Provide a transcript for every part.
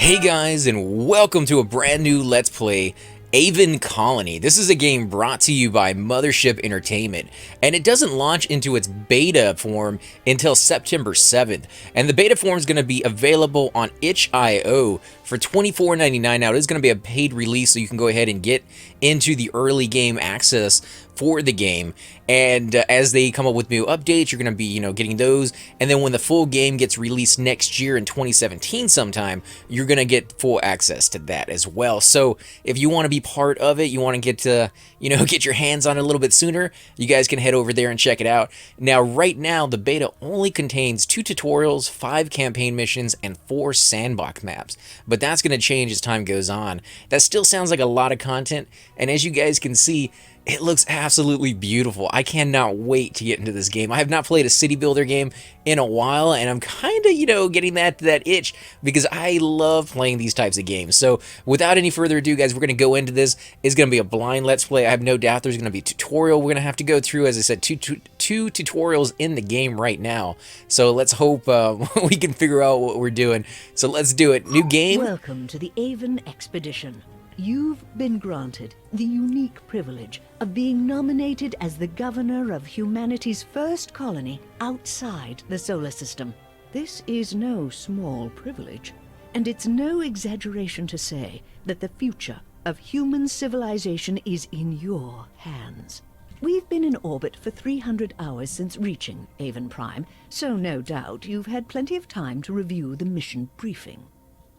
Hey guys, and welcome to a brand new Let's Play, Aven Colony. This is a game brought to you by Mothership Entertainment, and it doesn't launch into its beta form until September 7th. And the beta form is going to be available on itch.io for $24.99. Now, it is going to be a paid release, so you can go ahead and get into the early game access for the game, and as they come up with new updates, you're going to be, getting those, and then when the full game gets released next year in 2017 sometime, you're going to get full access to that as well. So if you want to be part of it, you want to get to, get your hands on it a little bit sooner, you guys can head over there and check it out. Now, right now, the beta only contains 2 tutorials, 5 campaign missions, and 4 sandbox maps, but that's going to change as time goes on. That still sounds like a lot of content, and as you guys can see, it looks absolutely beautiful. I cannot wait to get into this game. I have not played a city builder game in a while, and I'm kind of, getting that itch because I love playing these types of games. So without any further ado, guys, we're going to go into this. It's going to be a blind Let's Play. I have no doubt there's going to be a tutorial we're going to have to go through. As I said, two tutorials in the game right now. So let's hope we can figure out what we're doing. So let's do it. New game. Welcome to the Aven Expedition. You've been granted the unique privilege of being nominated as the governor of humanity's first colony outside the solar system. This is no small privilege, and it's no exaggeration to say that the future of human civilization is in your hands. We've been in orbit for 300 hours since reaching Aven Prime, so no doubt you've had plenty of time to review the mission briefing.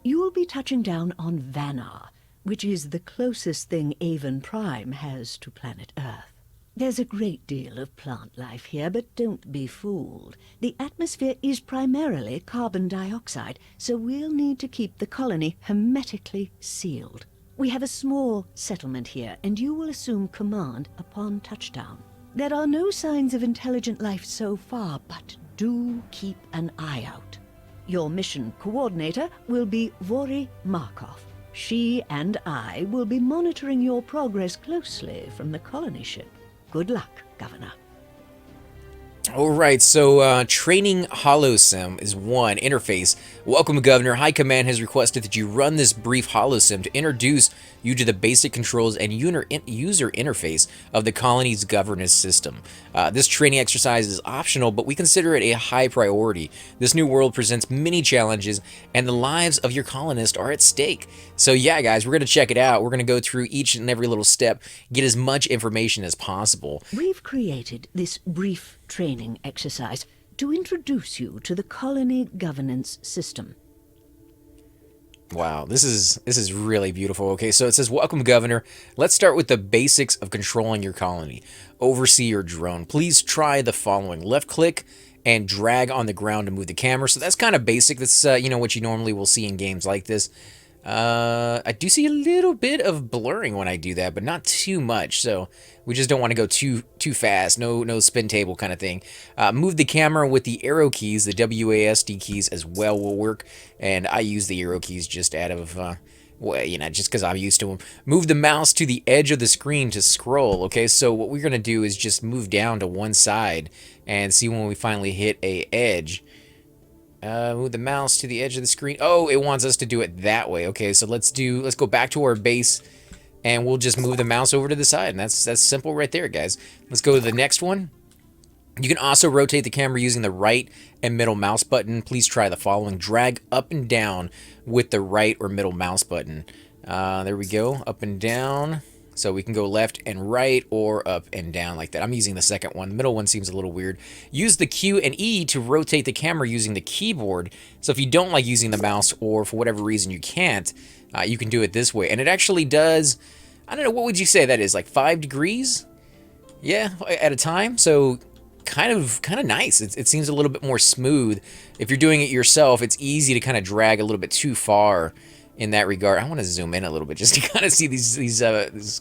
You'll be touching down on Vanar, which is the closest thing Aven Prime has to planet Earth. There's a great deal of plant life here, but don't be fooled. The atmosphere is primarily carbon dioxide, so we'll need to keep the colony hermetically sealed. We have a small settlement here, and you will assume command upon touchdown. There are no signs of intelligent life so far, but do keep an eye out. Your mission coordinator will be Vori Markov. She and I will be monitoring your progress closely from the colony ship. Good luck, Governor. Alright, so training holosim is one. Interface. Welcome, Governor. High Command has requested that you run this brief holosim to introduce you to the basic controls and user interface of the colony's governance system. This training exercise is optional, but we consider it a high priority. This new world presents many challenges, and the lives of your colonists are at stake. So yeah, guys, we're going to check it out. We're going to go through each and every little step, get as much information as possible. We've created this brief training exercise to introduce you to the colony governance system. Wow, this is really beautiful. Okay, so it says, welcome, Governor. Let's start with the basics of controlling your colony. Oversee your drone. Please try the following. Left click and drag on the ground to move the camera. So that's kind of basic. That's, what you normally will see in games like this. I do see a little bit of blurring when I do that, but not too much. So we just don't want to go too fast. No spin table kind of thing. Move the camera with the arrow keys. The WASD keys as well will work. And I use the arrow keys just out of, just because I'm used to them. Move the mouse to the edge of the screen to scroll. Okay, so what we're going to do is just move down to one side and see when we finally hit a edge. Move the mouse to the edge of the screen. Oh, it wants us to do it that way. Okay, so let's go back to our base, and we'll just move the mouse over to the side, and that's simple right there, guys. Let's go to the next one. You can also rotate the camera using the right and middle mouse button. Please try the following. Drag up and down with the right or middle mouse button. There we go, up and down. So we can go left and right or up and down like that. I'm using the second one. The middle one seems a little weird. Use the Q and E to rotate the camera using the keyboard. So if you don't like using the mouse, or for whatever reason you can't, you can do it this way. And it actually does, I don't know, what would you say that is, like 5 degrees? Yeah, at a time. So kind of nice. It seems a little bit more smooth. If you're doing it yourself, it's easy to kind of drag a little bit too far in that regard. I want to zoom in a little bit just to kind of see these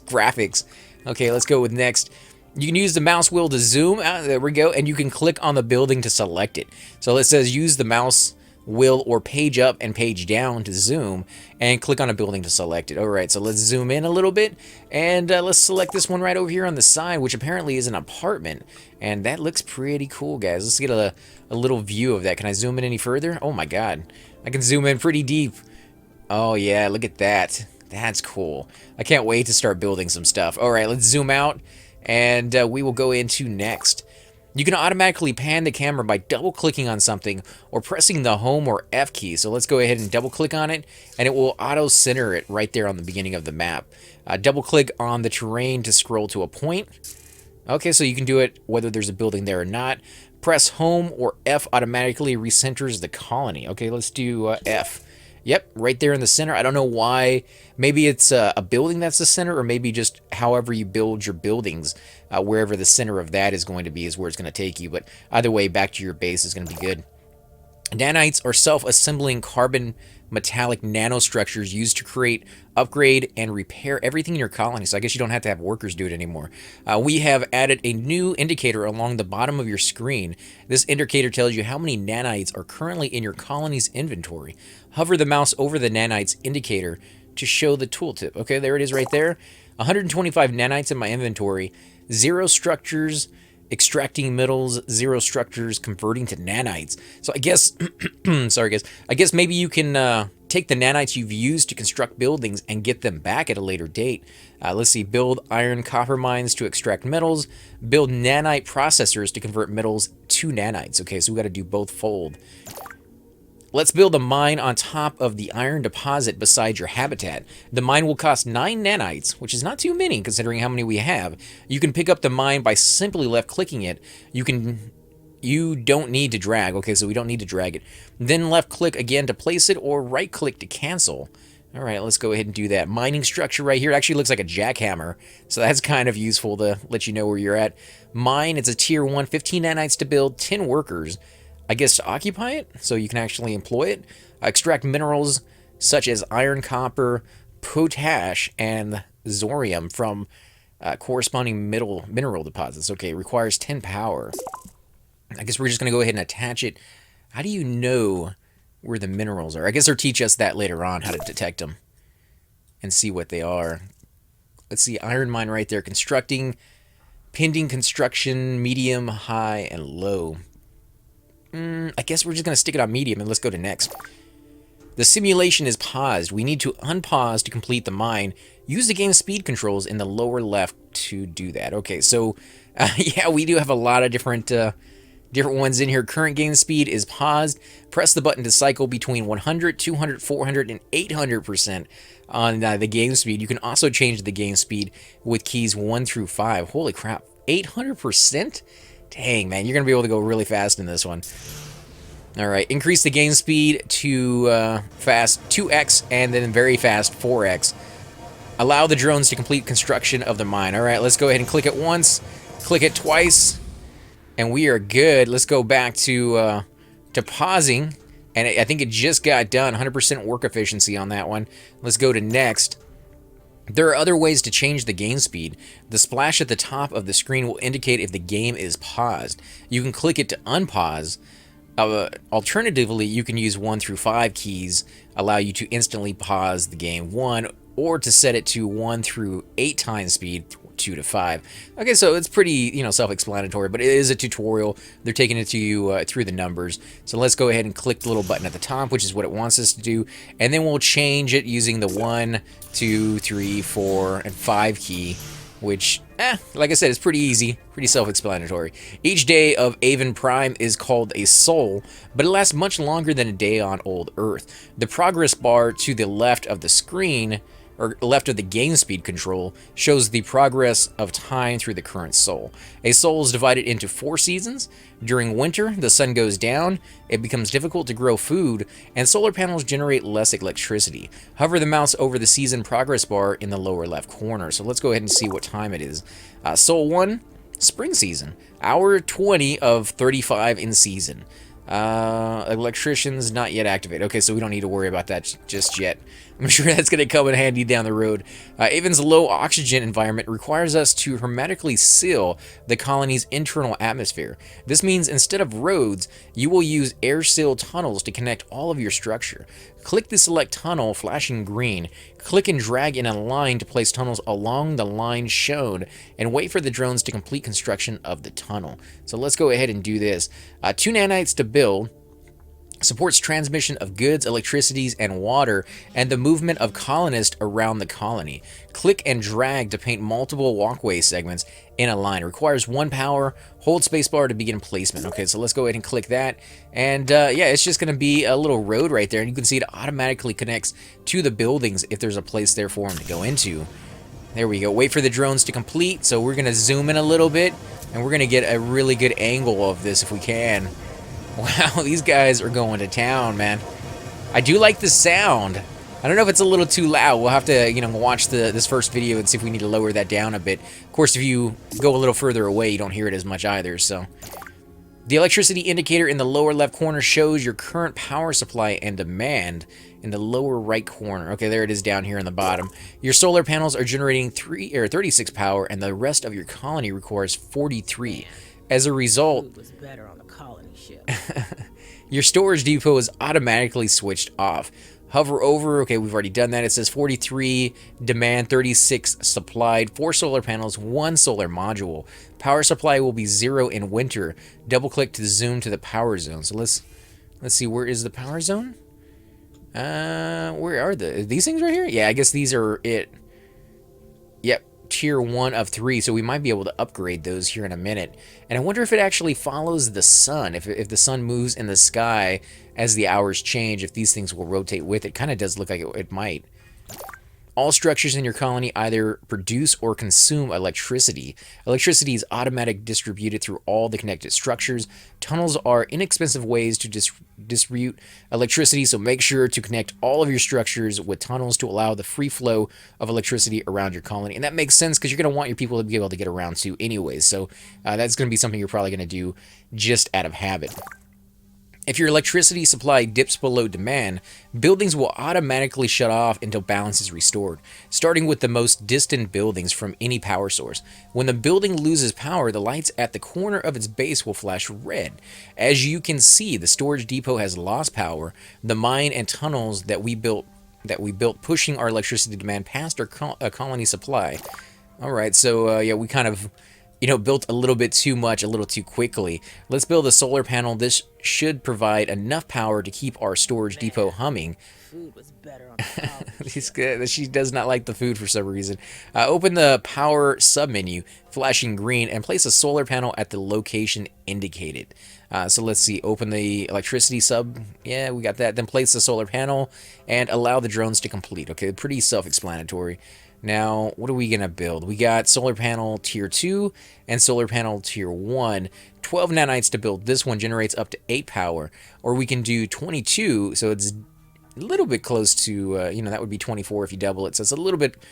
graphics. Okay, let's go with next. You can use the mouse wheel to zoom. There we go. And you can click on the building to select it. So it says use the mouse wheel or page up and page down to zoom, and click on a building to select it. All right, so let's zoom in a little bit, and let's select this one right over here on the side, which apparently is an apartment, and that looks pretty cool, guys. Let's get a little view of that. Can I zoom in any further? Oh my god, I can zoom in pretty deep. Oh yeah, look at that. That's cool. I can't wait to start building some stuff. All right, let's zoom out, and we will go into next. You can automatically pan the camera by double-clicking on something or pressing the Home or F key. So let's go ahead and double-click on it, and it will auto-center it right there on the beginning of the map. Double-click on the terrain to scroll to a point. Okay, so you can do it whether there's a building there or not. Press Home or F automatically recenters the colony. Okay, let's do F. Yep, right there in the center. I don't know why. Maybe it's a building that's the center, or maybe just however you build your buildings, wherever the center of that is going to be is where it's going to take you. But either way, back to your base is going to be good. Nanites are self-assembling carbon metallic nanostructures used to create, upgrade, and repair everything in your colony. So I guess you don't have to have workers do it anymore. We have added a new indicator along the bottom of your screen. This indicator tells you how many nanites are currently in your colony's inventory. Hover the mouse over the nanites indicator to show the tooltip. Okay, there it is right there. 125 nanites in my inventory. 0 structures extracting metals, 0 structures converting to nanites. So I guess, sorry guys, I guess maybe you can take the nanites you've used to construct buildings and get them back at a later date. Let's see, build iron copper mines to extract metals, build nanite processors to convert metals to nanites. Okay, so we got to do both fold. Let's build a mine on top of the iron deposit beside your habitat. The mine will cost 9 nanites, which is not too many considering how many we have. You can pick up the mine by simply left-clicking it. You don't need to drag. Okay, so we don't need to drag it. Then left-click again to place it, or right-click to cancel. All right, let's go ahead and do that. Mining structure right here. It actually looks like a jackhammer, so that's kind of useful to let you know where you're at. Mine, it's a tier 1, 15 nanites to build, 10 workers. I guess to occupy it, so you can actually employ it. Extract minerals such as iron, copper, potash, and zorium from corresponding mineral deposits. Okay, it requires 10 power. I guess we're just going to go ahead and attach it. How do you know where the minerals are? I guess they'll teach us that later on, how to detect them and see what they are. Let's see, iron mine right there. Constructing, pending construction, medium, high, and low. I guess we're just going to stick it on medium and let's go to next. The simulation is paused. We need to unpause to complete the mine. Use the game speed controls in the lower left to do that. Okay, so yeah, we do have a lot of different ones in here. Current game speed is paused. Press the button to cycle between 100, 200, 400, and 800% on the game speed. You can also change the game speed with keys 1 through 5. Holy crap, 800%? Dang, man, you're going to be able to go really fast in this one. All right, increase the game speed to fast 2x and then very fast 4x. Allow the drones to complete construction of the mine. All right, let's go ahead and click it once, click it twice, and we are good. Let's go back to pausing, and I think it just got done. 100% work efficiency on that one. Let's go to next. There are other ways to change the game speed. The splash at the top of the screen will indicate if the game is paused. You can click it to unpause. Alternatively, you can use 1 through 5 keys, allow you to instantly pause the game 1, or to set it to 1 through 8 times speed, 2 to 5. Okay, so it's pretty, self-explanatory, but it is a tutorial. They're taking it to you through the numbers. So let's go ahead and click the little button at the top, which is what it wants us to do, and then we'll change it using the 1, 2, 3, 4, and 5 key, which, like I said, it's pretty easy, pretty self-explanatory. Each day of Aven Prime is called a sol, but it lasts much longer than a day on old Earth. The progress bar to the left of the screen, or left of the game speed control, shows the progress of time through the current sol. A sol is divided into 4 seasons. During winter, the sun goes down, it becomes difficult to grow food, and solar panels generate less electricity. Hover the mouse over the season progress bar in the lower left corner. So let's go ahead and see what time it is. Sol 1, spring season. Hour 20 of 35 in season. Electricians not yet activated. Okay, so we don't need to worry about that just yet. I'm sure that's going to come in handy down the road. Aven's low oxygen environment requires us to hermetically seal the colony's internal atmosphere. This means instead of roads, you will use air-sealed tunnels to connect all of your structure. Click the select tunnel flashing green. Click and drag in a line to place tunnels along the line shown, and wait for the drones to complete construction of the tunnel. So let's go ahead and do this. 2 nanites to build. Supports transmission of goods, electricities, and water, and the movement of colonists around the colony. Click and drag to paint multiple walkway segments in a line. Requires 1 power. Hold spacebar to begin placement. Okay, so let's go ahead and click that. And yeah, it's just going to be a little road right there, and you can see it automatically connects to the buildings if there's a place there for them to go into. There we go. Wait for the drones to complete. So we're going to zoom in a little bit, and we're going to get a really good angle of this if we can. Wow, these guys are going to town, man. I do like the sound. I don't know if it's a little too loud. We'll have to, you know, watch this first video and see if we need to lower that down a bit. Of course, if you go a little further away, you don't hear it as much either, so. The electricity indicator in the lower left corner shows your current power supply and demand in the lower right corner. Okay, there it is down here in the bottom. Your solar panels are generating 36 power, and the rest of your colony requires 43. As a result, your storage depot is automatically switched off. Hover over, okay, we've already done that. It says 43 demand, 36 supplied, 4 solar panels, 1 solar module. Power supply will be 0 in winter. Double click to zoom to the power zone. So let's see, where is the power zone? Where are these things right here? Yeah, I guess these are it. Yep. Tier 1 of 3, so we might be able to upgrade those here in a minute. And I wonder if it actually follows the sun, if the sun moves in the sky as the hours change, if these things will rotate with it. Kind of does look like it might. All structures in your colony either produce or consume electricity. Electricity is automatic distributed through all the connected structures. Tunnels are inexpensive ways to distribute electricity, so make sure to connect all of your structures with tunnels to allow the free flow of electricity around your colony. And that makes sense because you're going to want your people to be able to get around too anyways. So that's going to be something you're probably going to do just out of habit. If your electricity supply dips below demand, buildings will automatically shut off until balance is restored, starting with the most distant buildings from any power source. When the building loses power, the lights at the corner of its base will flash red. As you can see, the storage depot has lost power. The mine and tunnels that we built pushing our electricity demand past our colony supply. All right, so yeah, we kind of built a little bit too much, a little too quickly. Let's build a solar panel. This should provide enough power to keep our storage depot humming. Food was better on the She does not like the food for some reason. Open the power submenu, flashing green, and place a solar panel at the location indicated. So let's see, open the electricity sub. Yeah, we got that. Then place the solar panel and allow the drones to complete. Okay, pretty self-explanatory. Now, what are we going to build? We got solar panel tier 2 and solar panel tier 1. 12 nanites to build. This one generates up to 8 power. Or we can do 22, so it's a little bit close to, that would be 24 if you double it. So it's a little bit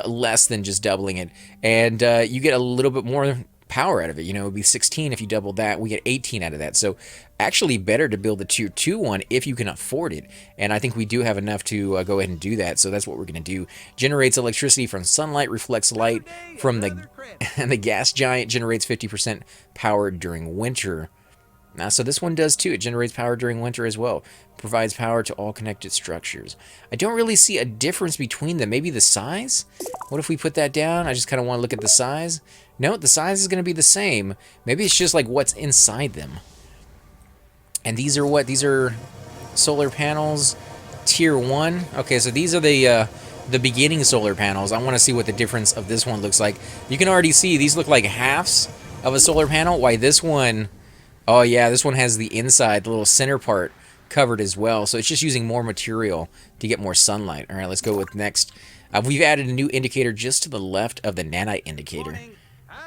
less than just doubling it. And you get a little bit more power out of it. It would be 16 if you double that. We get 18 out of that. So actually better to build the tier 2 one if you can afford it. And I think we do have enough to go ahead and do that. So that's what we're going to do. Generates electricity from sunlight, reflects light from the gas giant, generates 50% power during winter. So this one does too. It generates power during winter as well. Provides power to all connected structures. I don't really see a difference between them. Maybe the size? What if we put that down? I just kind of want to look at the size. No, the size is going to be the same. Maybe it's just like what's inside them. And these are what? These are solar panels tier 1. Okay, so these are the beginning solar panels. I want to see what the difference of this one looks like. You can already see these look like halves of a solar panel. Why this one... Oh yeah, this one has the inside, the little center part covered as well. So it's just using more material to get more sunlight. All right, let's go with next. We've added a new indicator just to the left of the nanite indicator.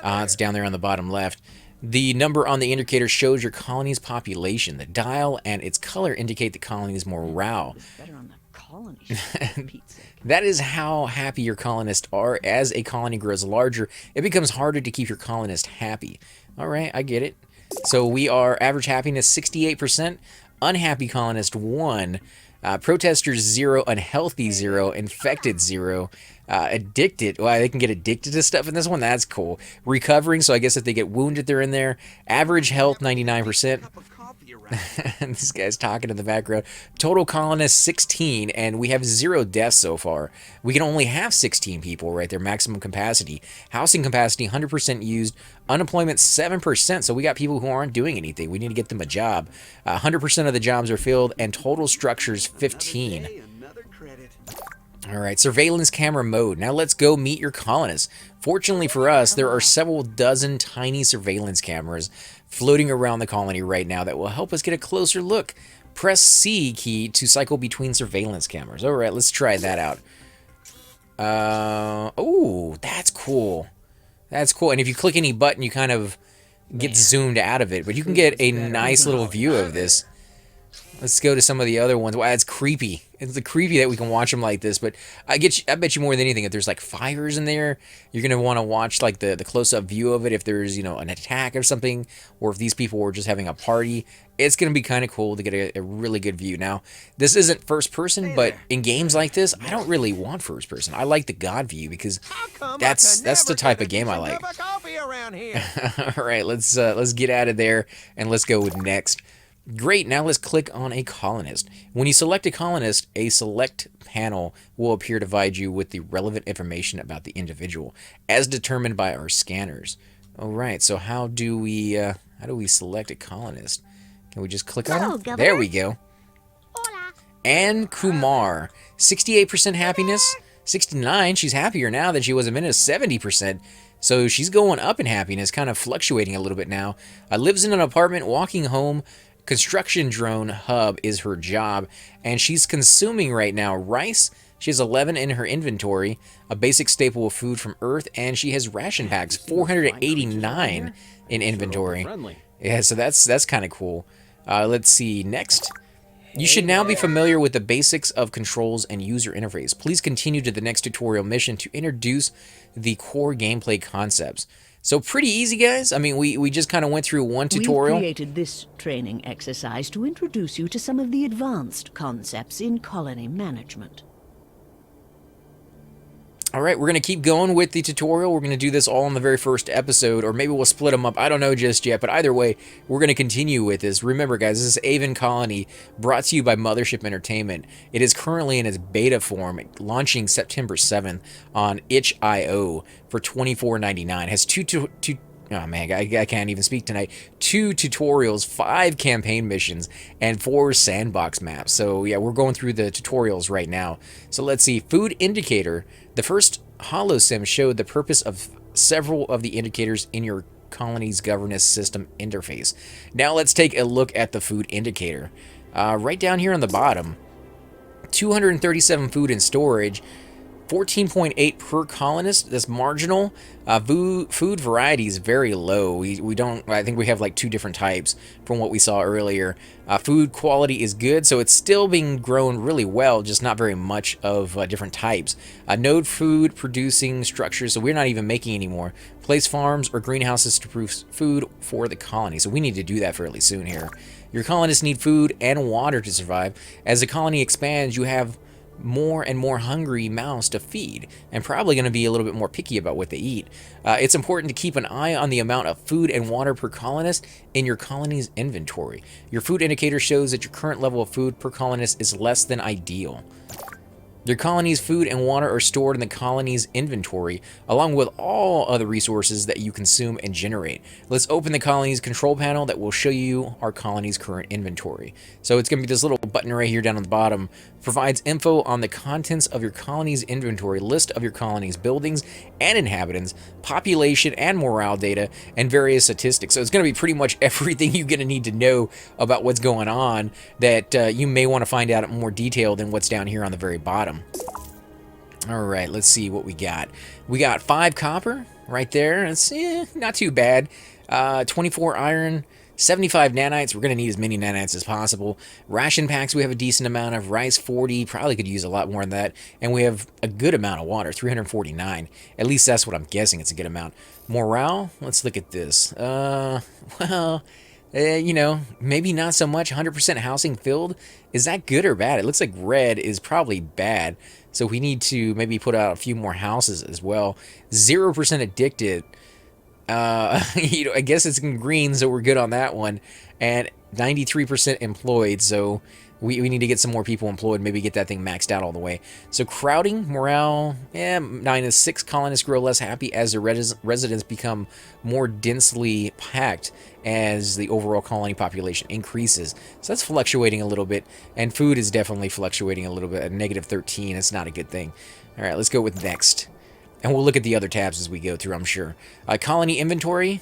It's down there on the bottom left. The number on the indicator shows your colony's population. The dial and its color indicate the colony's morale. That is how happy your colonists are. As a colony grows larger, it becomes harder to keep your colonists happy. All right, I get it. So we are average happiness 68%, unhappy colonist 1, protesters 0, unhealthy 0, infected 0, addicted. Well, they can get addicted to stuff in this one. That's cool. Recovering, so I guess if they get wounded, they're in there. Average health 99%. This guy's talking in the background. Total colonists 16, and we have 0 deaths so far. We can only have 16 people right there, maximum capacity. Housing capacity 100% used. Unemployment 7%, so we got people who aren't doing anything. We need to get them a job. 100% of the jobs are filled, and total structures 15. All right, surveillance camera mode. Now let's go meet your colonists. Fortunately for us, there are several dozen tiny surveillance cameras floating around the colony right now that will help us get a closer look. Press C key to cycle between surveillance cameras. All right, let's try that out. Oh, that's cool. That's cool. And if you click any button, you kind of get zoomed out of it. But you can get a nice little view of this. Let's go to some of the other ones. Wow, it's creepy. It's creepy that we can watch them like this, but I bet you more than anything, if there's like fires in there, you're gonna want to watch like the close-up view of it. If there's an attack or something, or if these people were just having a party, it's gonna be kind of cool to get a really good view. Now, this isn't first person, but in games like this, I don't really want first person. I like the God view because that's the type of game I like. All right, let's get out of there and let's go with next. Great, now let's click on a colonist. When you select a colonist, a select panel will appear to provide you with the relevant information about the individual, as determined by our scanners. All right, so how do we select a colonist? Can we just click on him? Governor. There we go. Hola. Ann Kumar, 68% happiness, 69. She's happier now than she was a minute, 70%. So she's going up in happiness, kind of fluctuating a little bit now. Lives in an apartment, walking home. Construction drone hub is her job, and she's consuming right now rice. She has 11 in her inventory, a basic staple of food from Earth, and she has ration packs, 489 in inventory. Yeah, so that's kind of cool. Let's see, next. You should now be familiar with the basics of controls and user interface. Please continue to the next tutorial mission to introduce the core gameplay concepts. So pretty easy, guys. I mean, we just kind of went through one tutorial. We've created this training exercise to introduce you to some of the advanced concepts in colony management. All right, we're going to keep going with the tutorial. We're going to do this all in the very first episode, or maybe we'll split them up. I don't know just yet, but either way, we're going to continue with this. Remember, guys, this is Aven Colony, brought to you by Mothership Entertainment. It is currently in its beta form, launching September 7th on itch.io for $24.99. It has oh man, I can't even speak tonight. 2 tutorials, 5 campaign missions, and 4 sandbox maps. So yeah, we're going through the tutorials right now. So let's see, food indicator. The first holosim showed the purpose of several of the indicators in your colony's governance system interface. Now let's take a look at the food indicator. Right down here on the bottom, 237 food in storage, 14.8 per colonist. That's marginal. Food variety is very low. We don't. I think we have like 2 different types from what we saw earlier. Food quality is good, so it's still being grown really well, just not very much of different types. Node food producing structures, so we're not even making anymore. Place farms or greenhouses to produce food for the colony, so we need to do that fairly soon here. Your colonists need food and water to survive. As the colony expands, you have more and more hungry mouths to feed, and probably going to be a little bit more picky about what they eat. It's important to keep an eye on the amount of food and water per colonist in your colony's inventory. Your food indicator shows that your current level of food per colonist is less than ideal. Your colony's food and water are stored in the colony's inventory, along with all other resources that you consume and generate. Let's open the colony's control panel that will show you our colony's current inventory. So it's going to be this little button right here down on the bottom. Provides info on the contents of your colony's inventory, list of your colony's buildings and inhabitants, population and morale data, and various statistics. So it's going to be pretty much everything you're going to need to know about what's going on that you may want to find out in more detail than what's down here on the very bottom. All right, let's see what we got. We got 5 copper right there. It's not too bad. 24 iron, 75 nanites. We're going to need as many nanites as possible. Ration packs, we have a decent amount of. Rice, 40. Probably could use a lot more than that. And we have a good amount of water, 349. At least that's what I'm guessing. It's a good amount. Morale, let's look at this. You know, maybe not so much. 100% housing filled. Is that good or bad? It looks like red is probably bad. So we need to maybe put out a few more houses as well. 0% addicted. I guess it's in green, so we're good on that one. And 93% employed, so we need to get some more people employed, maybe get that thing maxed out all the way. So crowding, morale, -6. Colonists grow less happy as the residents become more densely packed as the overall colony population increases. So that's fluctuating a little bit, and food is definitely fluctuating a little bit. At -13, it's not a good thing. All right, let's go with next. And we'll look at the other tabs as we go through, I'm sure. Colony inventory.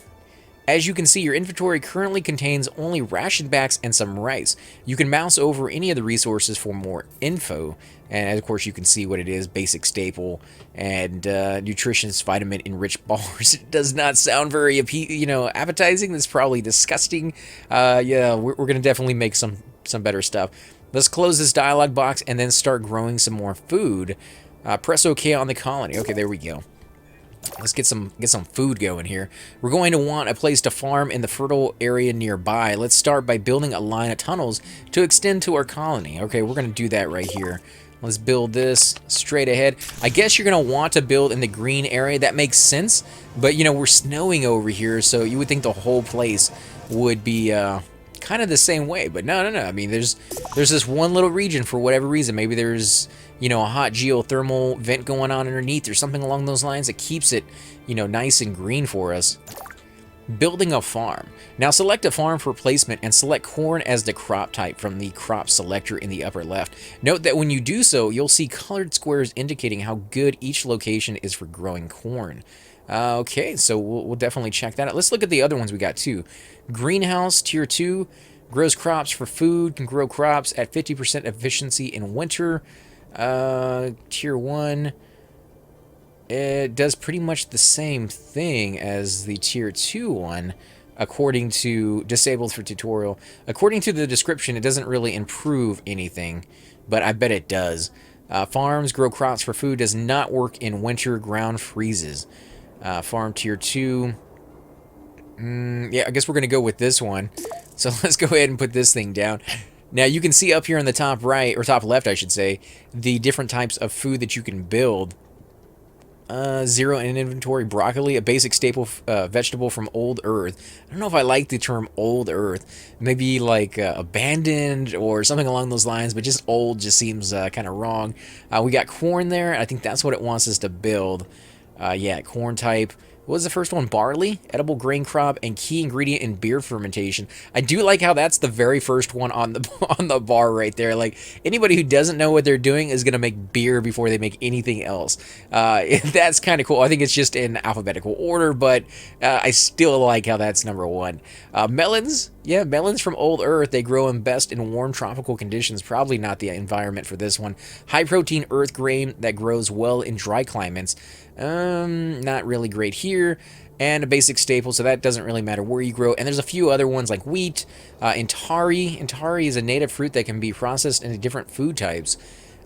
As you can see, your inventory currently contains only ration bags and some rice. You can mouse over any of the resources for more info. And of course, you can see what it is: basic staple and nutritious vitamin enriched bars. It does not sound very, appetizing. That's probably disgusting. Yeah, we're going to definitely make some better stuff. Let's close this dialog box and then start growing some more food. Press OK on the colony. Okay, there we go. Let's get some food going here. We're going to want a place to farm in the fertile area nearby. Let's start by building a line of tunnels to extend to our colony. Okay, we're going to do that right here. Let's build this straight ahead. I guess you're going to want to build in the green area. That makes sense. But, we're snowing over here, so you would think the whole place would be kind of the same way. But no. I mean, there's this one little region for whatever reason. Maybe there's a hot geothermal vent going on underneath or something along those lines that keeps it, nice and green for us. Building a farm. Now select a farm for placement and select corn as the crop type from the crop selector in the upper left. Note that when you do so, you'll see colored squares indicating how good each location is for growing corn. Okay, so we'll definitely check that out. Let's look at the other ones we got too. Greenhouse, Tier 2, grows crops for food, can grow crops at 50% efficiency in winter. Tier 1, it does pretty much the same thing as the Tier 2 one, according to disabled for tutorial. According to the description, it doesn't really improve anything, but I bet it does. Farms grow crops for food, does not work in winter, ground freezes. Farm Tier 2, yeah, I guess we're going to go with this one. So let's go ahead and put this thing down. Now you can see up here in the top right, or top left I should say, the different types of food that you can build. 0 in inventory, broccoli, a basic staple vegetable from old earth. I don't know if I like the term old earth. Maybe like abandoned or something along those lines, but just old just seems kind of wrong. We got corn there. I think that's what it wants us to build. Yeah, corn type. What was the first one? Barley, edible grain crop, and key ingredient in beer fermentation. I do like how that's the very first one on the bar right there. Like, anybody who doesn't know what they're doing is going to make beer before they make anything else. That's kind of cool. I think it's just in alphabetical order, but I still like how that's number one. Melons. Yeah, melons from old earth. They grow in best in warm tropical conditions. Probably not the environment for this one. High protein earth grain that grows well in dry climates. Not really great here. And a basic staple, so that doesn't really matter where you grow. And there's a few other ones like wheat, Intari. Intari is a native fruit that can be processed into different food types.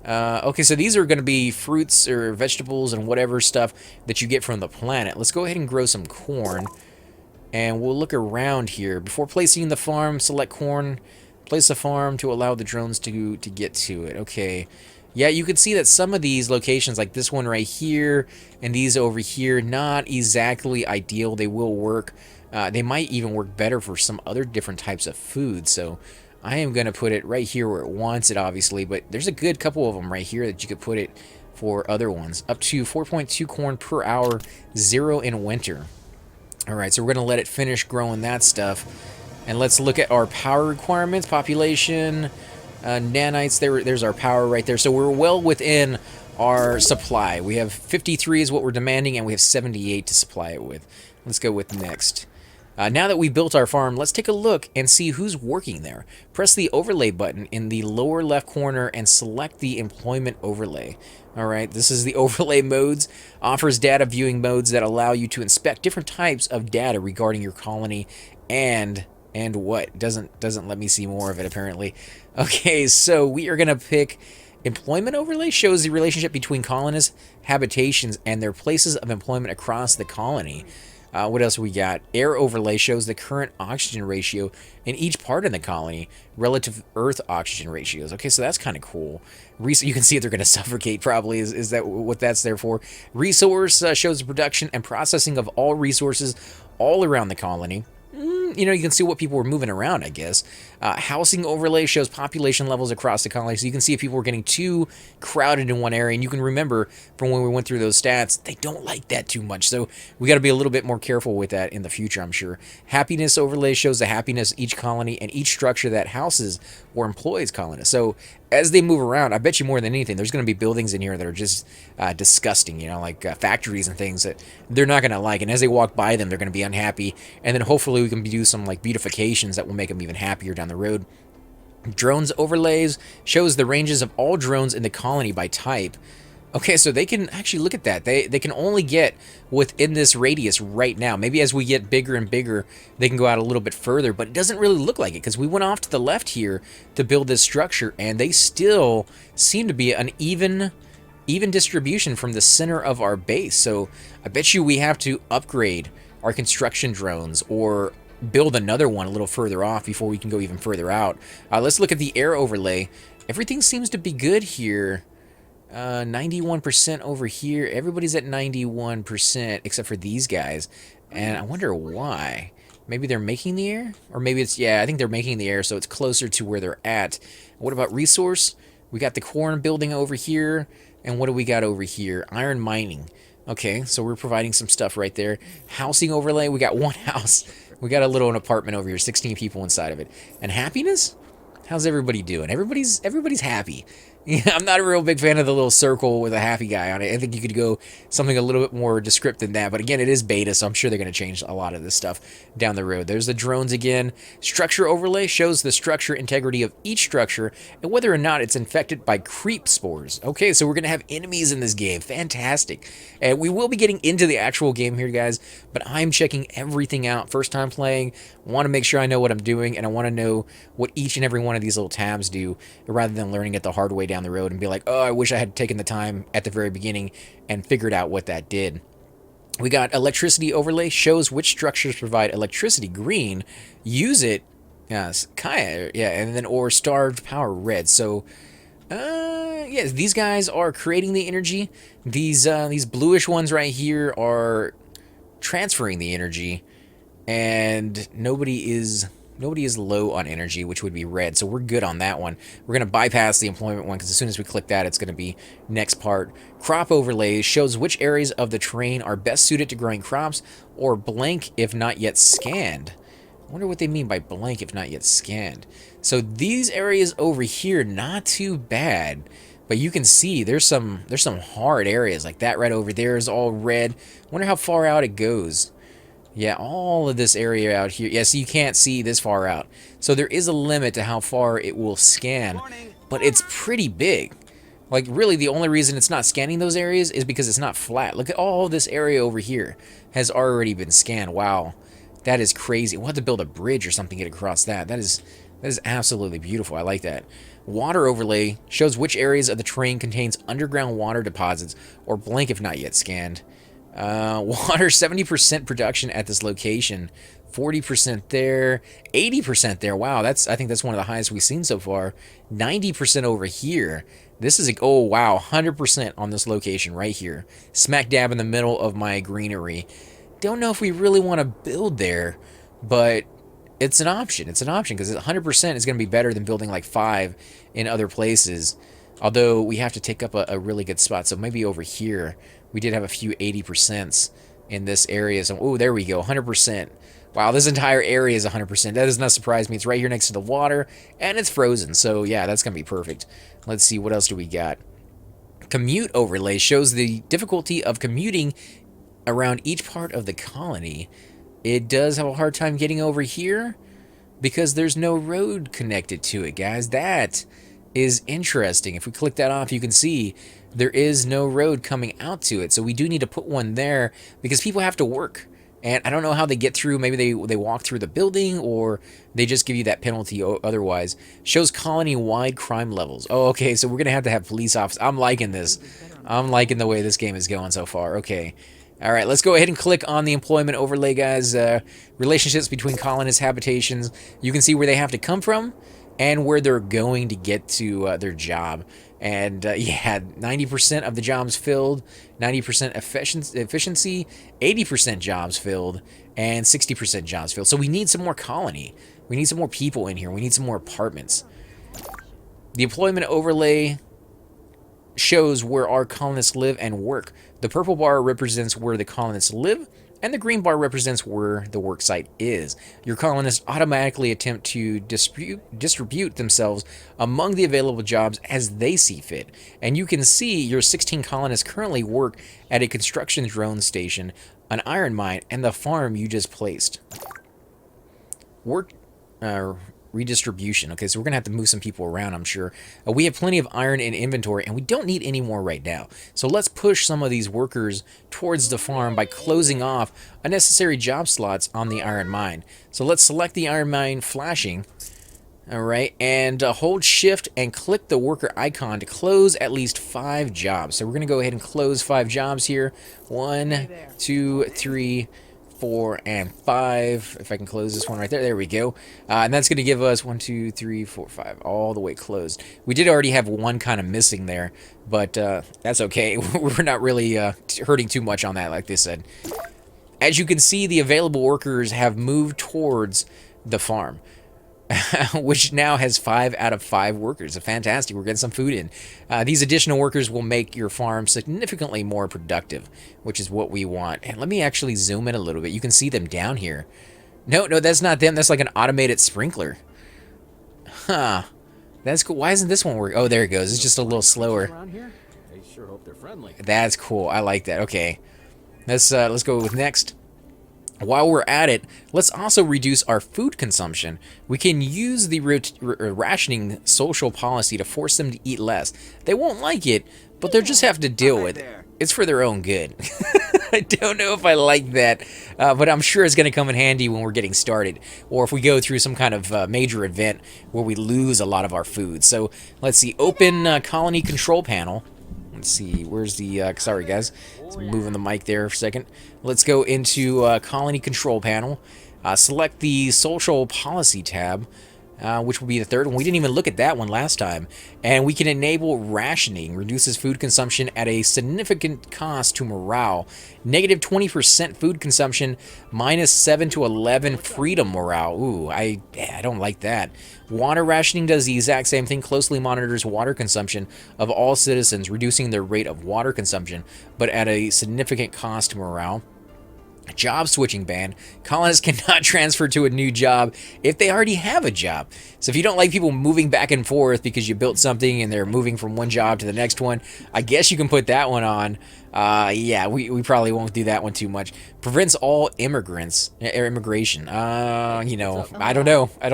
Okay, so these are going to be fruits or vegetables and whatever stuff that you get from the planet. Let's go ahead and grow some corn. And we'll look around here. Before placing the farm, select corn. Place a farm to allow the drones to get to it. Okay. Yeah, you can see that some of these locations, like this one right here, and these over here, not exactly ideal. They will work. They might even work better for some other different types of food. So I am going to put it right here where it wants it, obviously. But there's a good couple of them right here that you could put it for other ones. Up to 4.2 corn per hour, 0 in winter. Alright, so we're going to let it finish growing that stuff. And let's look at our power requirements. Population, nanites, there's our power right there. So we're well within our supply. We have 53 is what we're demanding, and we have 78 to supply it with. Let's go with next. Now that we built our farm, let's take a look and see who's working there. Press the overlay button in the lower left corner and select the employment overlay. Alright, this is the overlay modes. Offers data viewing modes that allow you to inspect different types of data regarding your colony and what? Doesn't let me see more of it apparently. Okay, so we are going to pick employment overlay. Shows the relationship between colonists, habitations, and their places of employment across the colony. What else we got? Air overlay shows the current oxygen ratio in each part of the colony relative Earth oxygen ratios. Okay, so that's kind of cool. You can see they're going to suffocate probably. Is that what that's there for? Resource shows the production and processing of all resources all around the colony. You know, you can see what people were moving around, I guess. Housing overlay shows population levels across the colony, so you can see if people were getting too crowded in one area. And you can remember from when we went through those stats, they don't like that too much. So we got to be a little bit more careful with that in the future, I'm sure. Happiness overlay shows the happiness of each colony and each structure that houses or employs colonists. So as they move around, I bet you more than anything, there's going to be buildings in here that are just disgusting, you know, like factories and things that they're not going to like. And as they walk by them, they're going to be unhappy. And then hopefully we can do some like beautifications that will make them even happier down the road. Drones overlays shows the ranges of all drones in the colony by type. Okay, so they can actually look at that. They can only get within this radius right now. Maybe as we get bigger and bigger, they can go out a little bit further, but it doesn't really look like it because we went off to the left here to build this structure, and they still seem to be an even distribution from the center of our base. So I bet you we have to upgrade our construction drones or build another one a little further off before we can go even further out. Let's look at the air overlay. Everything seems to be good here. 91% over here. Everybody's at 91% except for these guys. And I wonder why. Maybe they're making the air? Or maybe it's, yeah, I think they're making the air, so it's closer to where they're at. What about resource? We got the corn building over here. And what do we got over here? Iron mining. Okay, so we're providing some stuff right there. Housing overlay. We got one house. We got a little apartment over here. 16 people inside of it. And happiness? How's everybody doing? Everybody's happy. Yeah, I'm not a real big fan of the little circle with a happy guy on it. I think you could go something a little bit more descriptive than that. But again, it is beta, so I'm sure they're going to change a lot of this stuff down the road. There's the drones again. Structure overlay shows the structure integrity of each structure and whether or not it's infected by creep spores. Okay, so we're going to have enemies in this game. Fantastic. And we will be getting into the actual game here, guys. But I'm checking everything out. First time playing. Want to make sure I know what I'm doing, and I want to know what each and every one of these little tabs do rather than learning it the hard way down the road and be like, oh, I wish I had taken the time at the very beginning and figured out what that did. We got electricity overlay, shows which structures provide electricity green, use it, yes, and then or starved power red. So, yes, these guys are creating the energy. These bluish ones right here are transferring the energy, and nobody is low on energy, which would be red, so we're good on that one. We're going to bypass the employment one, because as soon as we click that, it's going to be next part. Crop overlays shows which areas of the terrain are best suited to growing crops, or blank if not yet scanned. I wonder what they mean by blank if not yet scanned. So these areas over here, not too bad, but you can see there's some hard areas, like that right over there is all red. Wonder how far out it goes. Yeah, all of this area out here. Yeah, so you can't see this far out. So there is a limit to how far it will scan, but it's pretty big. Like, really, the only reason it's not scanning those areas is because it's not flat. Look at all this area over here has already been scanned. Wow, that is crazy. We'll have to build a bridge or something to get across that. That is absolutely beautiful. I like that. Water overlay shows which areas of the terrain contains underground water deposits, or blank if not yet scanned. Water, 70% production at this location, 40% there, 80% there. Wow, I think that's one of the highest we've seen so far. 90% over here. This is oh wow, 100% on this location right here, smack dab in the middle of my greenery. Don't know if we really want to build there, but it's an option. It's an option because 100% is going to be better than building like 5 in other places. Although we have to take up a really good spot, so maybe over here. We did have a few 80% in this area. So, oh, there we go, 100%. Wow, this entire area is 100%. That does not surprise me. It's right here next to the water, and it's frozen. So, yeah, that's going to be perfect. Let's see, what else do we got? Commute overlay shows the difficulty of commuting around each part of the colony. It does have a hard time getting over here because there's no road connected to it, guys. That is interesting. If we click that off, you can see there is no road coming out to it. So we do need to put one there because people have to work. And I don't know how they get through. Maybe they walk through the building, or they just give you that penalty otherwise. Shows colony-wide crime levels. Oh, okay, so we're going to have police officers. I'm liking this. I'm liking the way this game is going so far. Okay. All right, let's go ahead and click on the employment overlay, guys. Relationships between colonists, habitations. You can see where they have to come from and where they're going to get to their job. And yeah, 90% of the jobs filled, 90% efficiency, 80% jobs filled, and 60% jobs filled. So we need some more colony. We need some more people in here. We need some more apartments. The employment overlay shows where our colonists live and work. The purple bar represents where the colonists live, and the green bar represents where the work site is. Your colonists automatically attempt to distribute themselves among the available jobs as they see fit. And you can see your 16 colonists currently work at a construction drone station, an iron mine, and the farm you just placed. Work redistribution. Okay, so we're going to have to move some people around, I'm sure. We have plenty of iron in inventory, and we don't need any more right now. So let's push some of these workers towards the farm by closing off unnecessary job slots on the iron mine. So let's select the iron mine flashing. All right, and hold shift and click the worker icon to close at least 5 jobs. So we're going to go ahead and close 5 jobs here. 1, 2, 3, 4, and 5. If I can close this one right there. There we go. And that's going to give us 1, 2, 3, 4, 5, all the way closed. We did already have one kind of missing there, but that's okay. We're not really hurting too much on that, like they said. As you can see, the available workers have moved towards the farm, which now has 5 out of 5 workers. Fantastic. We're getting some food in. These additional workers will make your farm significantly more productive, which is what we want. And let me actually zoom in a little bit. You can see them down here. No, that's not them. That's like an automated sprinkler. Huh. That's cool. Why isn't this one working? Oh, there it goes. It's just a little slower. They sure hope they're friendly. That's cool. I like that. Okay. Let's go with next. While we're at it, let's also reduce our food consumption. We can use the rationing social policy to force them to eat less. They won't like it, but they'll just have to deal with it. It's for their own good. I don't know if I like that, but I'm sure it's going to come in handy when we're getting started, or if we go through some kind of major event where we lose a lot of our food. So let's see, open colony control panel. Let's see, where's the, sorry guys, moving the mic there for a second. Let's go into colony control panel, select the social policy tab, which will be the third one. We didn't even look at that one last time. And we can enable rationing, reduces food consumption at a significant cost to morale. Negative 20% food consumption, minus 7 to 11 freedom morale. Ooh, I don't like that. Water rationing does the exact same thing, closely monitors water consumption of all citizens, reducing their rate of water consumption, but at a significant cost to morale. Job switching ban. Colonists cannot transfer to a new job if they already have a job. So if you don't like people moving back and forth because you built something and they're moving from one job to the next one, I guess you can put that one on. Yeah, we probably won't do that one too much. Prevents all immigration. You know, I don't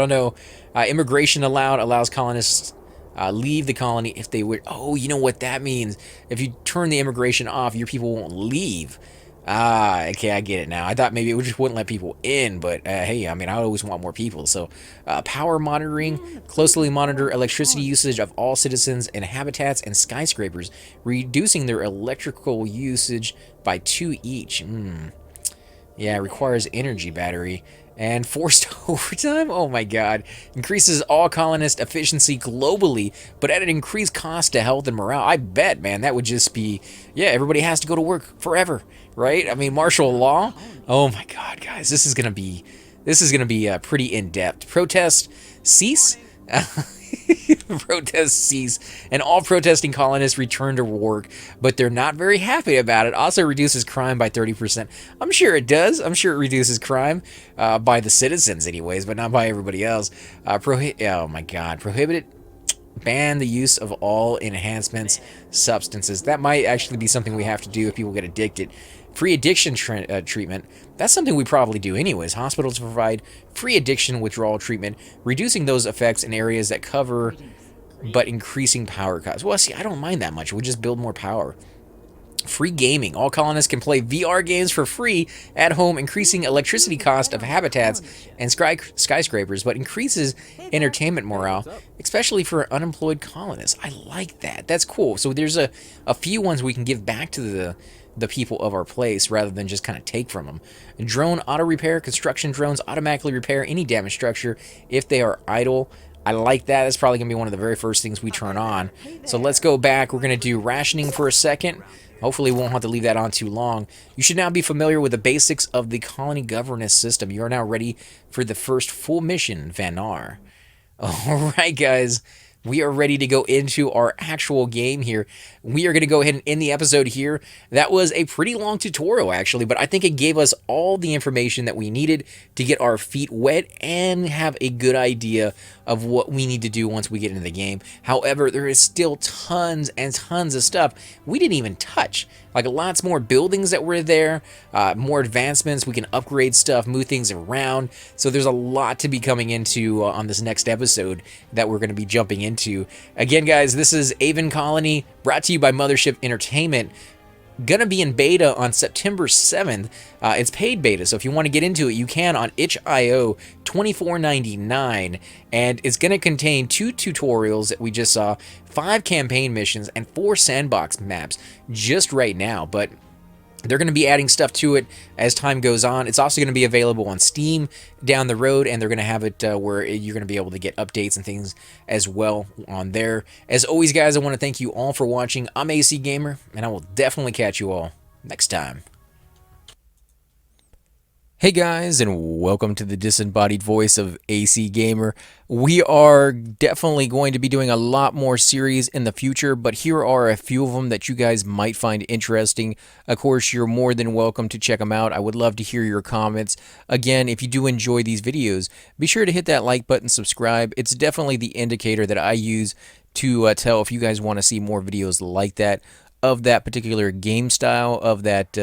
know. Immigration allows colonists leave the colony if they would. Oh, you know what that means? If you turn the immigration off, your people won't leave. Okay, I get it now. I thought maybe it just wouldn't let people in, but hey, I mean, I always want more people. So, power monitoring, closely monitor electricity usage of all citizens and habitats and skyscrapers, reducing their electrical usage by 2 each. Yeah, requires energy battery. And forced overtime? Oh my god. Increases all colonist efficiency globally, but at an increased cost to health and morale. I bet, man, that would just be, yeah, everybody has to go to work forever, right? I mean, martial law? Oh my god, guys, this is gonna be pretty in-depth. Protest cease? Protests cease, and all protesting colonists return to work, but they're not very happy about it. Also reduces crime by 30%. I'm sure it does. I'm sure it reduces crime by the citizens anyways, but not by everybody else. Oh my god. Prohibited. Ban the use of all enhancements substances. That might actually be something we have to do if people get addicted. Free addiction treatment. That's something we probably do anyways. Hospitals provide free addiction withdrawal treatment, reducing those effects in areas that cover, but increasing power costs. Well, see, I don't mind that much. We'll just build more power. Free gaming. All colonists can play VR games for free at home, increasing electricity cost of habitats and skyscrapers, but increases entertainment morale, especially for unemployed colonists. I like that. That's cool. So there's a few ones we can give back to the people of our place rather than just kind of take from them. Drone auto repair. Construction drones automatically repair any damaged structure if they are idle. I like that. That's probably going to be one of the very first things we turn on. So let's go back. We're going to do rationing for a second. Hopefully we won't have to leave that on too long. You should now be familiar with the basics of the colony governance system. You are now ready for the first full mission, Vanar. Alright guys, we are ready to go into our actual game here. We are going to go ahead and end the episode here. That was a pretty long tutorial actually, but I think it gave us all the information that we needed to get our feet wet and have a good idea of what we need to do once we get into the game. However, there is still tons and tons of stuff we didn't even touch. Like lots more buildings that were there, more advancements, we can upgrade stuff, move things around. So there's a lot to be coming into on this next episode that we're going to be jumping into. Again, guys, this is Aven Colony, brought to you by Mothership Entertainment. Gonna be in beta on September 7th. It's paid beta, so if you want to get into it, you can on itch.io, $24.99, and it's gonna contain 2 tutorials that we just saw, 5 campaign missions, and 4 sandbox maps just right now. But they're going to be adding stuff to it as time goes on. It's also going to be available on Steam down the road, and they're going to have it where you're going to be able to get updates and things as well on there. As always, guys, I want to thank you all for watching. I'm AC Gamer, and I will definitely catch you all next time. Hey guys, and welcome to the disembodied voice of AC Gamer. We are definitely going to be doing a lot more series in the future, but here are a few of them that you guys might find interesting. Of course, you're more than welcome to check them out. I would love to hear your comments. Again, if you do enjoy these videos, be sure to hit that like button, subscribe. It's definitely the indicator that I use to tell if you guys want to see more videos like that, of that particular game style, of that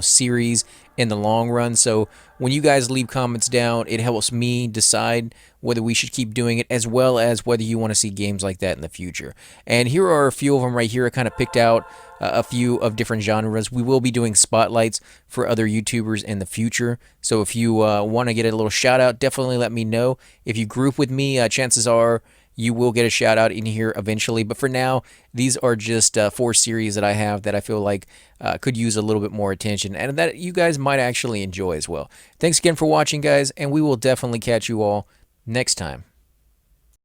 series in the long run. So when you guys leave comments down, it helps me decide whether we should keep doing it, as well as whether you want to see games like that in the future. And here are a few of them right here. I kind of picked out a few of different genres. We will be doing spotlights for other YouTubers in the future. So if you want to get a little shout out, definitely let me know. If you group with me, chances are you will get a shout out in here eventually. But for now, these are just 4 series that I have that I feel like could use a little bit more attention and that you guys might actually enjoy as well. Thanks again for watching, guys, and we will definitely catch you all next time.